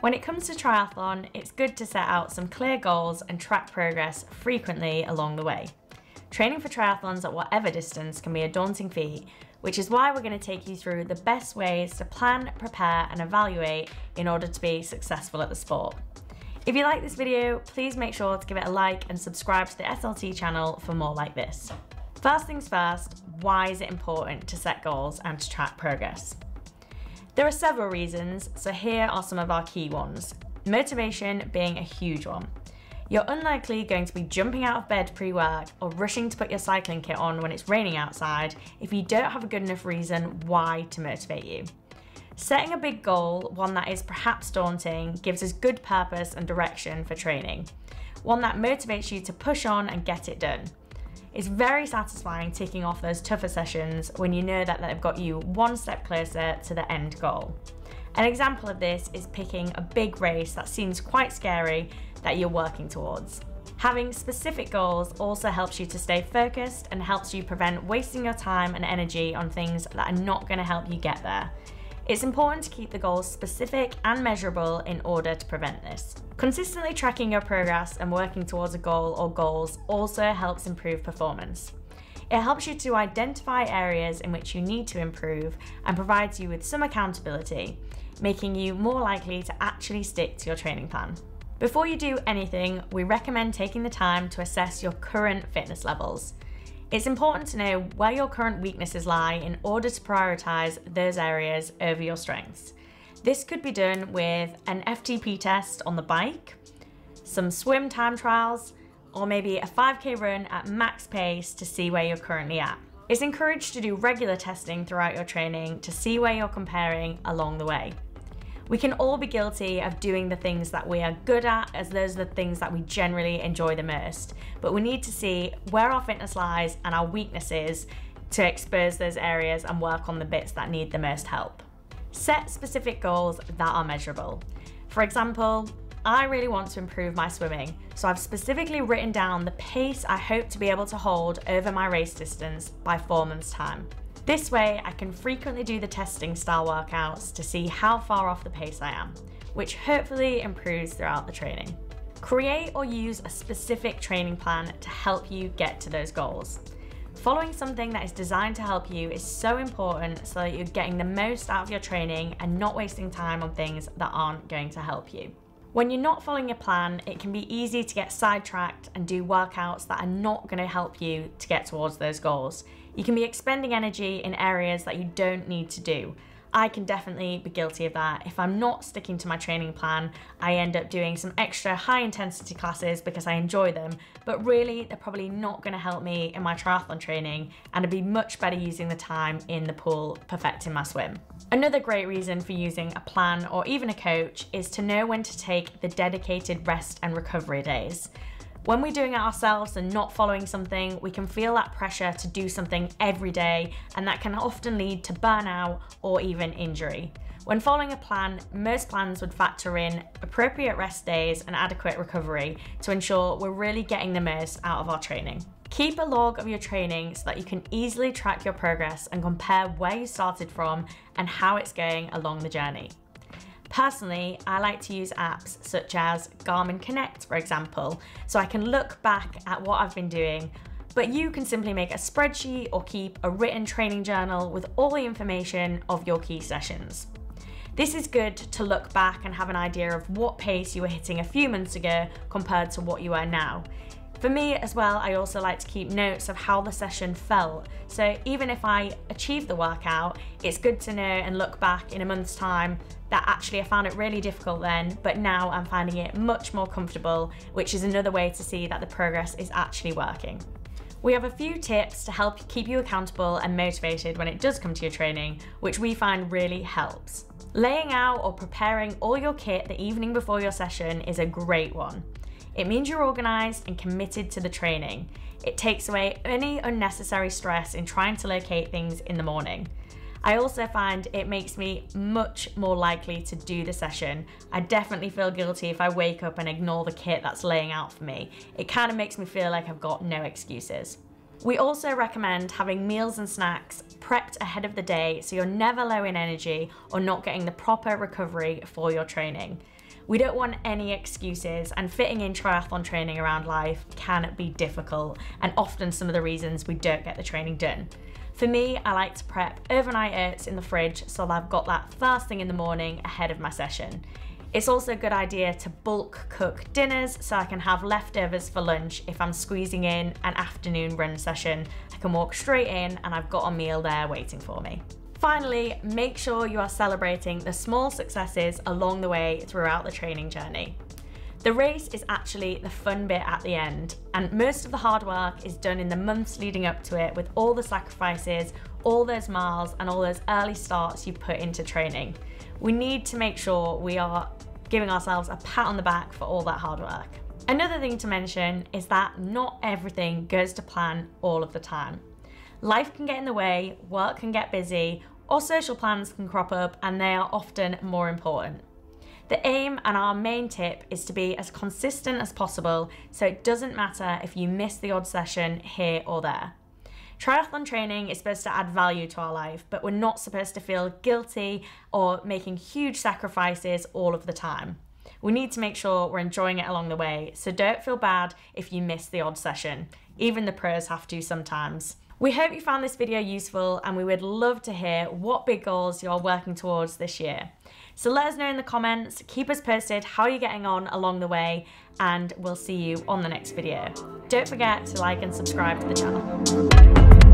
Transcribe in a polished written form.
When it comes to triathlon, it's good to set out some clear goals and track progress frequently along the way. Training for triathlons at whatever distance can be a daunting feat, which is why we're going to take you through the best ways to plan, prepare and evaluate in order to be successful at the sport. If you like this video, please make sure to give it a like and subscribe to the SLT channel for more like this. First things first, why is it important to set goals and to track progress? There are several reasons, so here are some of our key ones. Motivation being a huge one. You're unlikely going to be jumping out of bed pre-work or rushing to put your cycling kit on when it's raining outside if you don't have a good enough reason why to motivate you. Setting a big goal, one that is perhaps daunting, gives us good purpose and direction for training. One that motivates you to push on and get it done. It's very satisfying ticking off those tougher sessions when you know that they've got you one step closer to the end goal. An example of this is picking a big race that seems quite scary that you're working towards. Having specific goals also helps you to stay focused and helps you prevent wasting your time and energy on things that are not going to help you get there. It's important to keep the goals specific and measurable in order to prevent this. Consistently tracking your progress and working towards a goal or goals also helps improve performance. It helps you to identify areas in which you need to improve and provides you with some accountability, making you more likely to actually stick to your training plan. Before you do anything, we recommend taking the time to assess your current fitness levels. It's important to know where your current weaknesses lie in order to prioritise those areas over your strengths. This could be done with an FTP test on the bike, some swim time trials, or maybe a 5K run at max pace to see where you're currently at. It's encouraged to do regular testing throughout your training to see where you're comparing along the way. We can all be guilty of doing the things that we are good at, as those are the things that we generally enjoy the most, but we need to see where our fitness lies and our weaknesses to expose those areas and work on the bits that need the most help. Set specific goals that are measurable. For example, I really want to improve my swimming, so I've specifically written down the pace I hope to be able to hold over my race distance by 4 months' time. This way, I can frequently do the testing style workouts to see how far off the pace I am, which hopefully improves throughout the training. Create or use a specific training plan to help you get to those goals. Following something that is designed to help you is so important so that you're getting the most out of your training and not wasting time on things that aren't going to help you. When you're not following a plan, it can be easy to get sidetracked and do workouts that are not going to help you to get towards those goals. You can be expending energy in areas that you don't need to do. I can definitely be guilty of that. If I'm not sticking to my training plan, I end up doing some extra high intensity classes because I enjoy them, but really they're probably not going to help me in my triathlon training, and I'd be much better using the time in the pool perfecting my swim. Another great reason for using a plan or even a coach is to know when to take the dedicated rest and recovery days. When we're doing it ourselves and not following something, we can feel that pressure to do something every day, and that can often lead to burnout or even injury. When following a plan, most plans would factor in appropriate rest days and adequate recovery to ensure we're really getting the most out of our training. Keep a log of your training so that you can easily track your progress and compare where you started from and how it's going along the journey. Personally, I like to use apps such as Garmin Connect, for example, so I can look back at what I've been doing, but you can simply make a spreadsheet or keep a written training journal with all the information of your key sessions. This is good to look back and have an idea of what pace you were hitting a few months ago compared to what you are now. For me as well, I also like to keep notes of how the session felt. So even if I achieved the workout, it's good to know and look back in a month's time that actually I found it really difficult then, but now I'm finding it much more comfortable, which is another way to see that the progress is actually working. We have a few tips to help keep you accountable and motivated when it does come to your training, which we find really helps. Laying out or preparing all your kit the evening before your session is a great one. It means you're organised and committed to the training. It takes away any unnecessary stress in trying to locate things in the morning. I also find it makes me much more likely to do the session. I definitely feel guilty if I wake up and ignore the kit that's laying out for me. It kind of makes me feel like I've got no excuses. We also recommend having meals and snacks prepped ahead of the day so you're never low in energy or not getting the proper recovery for your training. We don't want any excuses, and fitting in triathlon training around life can be difficult, and often some of the reasons we don't get the training done. For me, I like to prep overnight oats in the fridge so that I've got that first thing in the morning ahead of my session. It's also a good idea to bulk cook dinners so I can have leftovers for lunch if I'm squeezing in an afternoon run session. I can walk straight in and I've got a meal there waiting for me. Finally, make sure you are celebrating the small successes along the way throughout the training journey. The race is actually the fun bit at the end, and most of the hard work is done in the months leading up to it with all the sacrifices, all those miles and all those early starts you put into training. We need to make sure we are giving ourselves a pat on the back for all that hard work. Another thing to mention is that not everything goes to plan all of the time. Life can get in the way, work can get busy, or social plans can crop up, and they are often more important. The aim and our main tip is to be as consistent as possible so it doesn't matter if you miss the odd session here or there. Triathlon training is supposed to add value to our life, but we're not supposed to feel guilty or making huge sacrifices all of the time. We need to make sure we're enjoying it along the way, so don't feel bad if you miss the odd session. Even the pros have to sometimes. We hope you found this video useful, and we would love to hear what big goals you're working towards this year. So let us know in the comments, keep us posted how you're getting on along the way, and we'll see you on the next video. Don't forget to like and subscribe to the channel.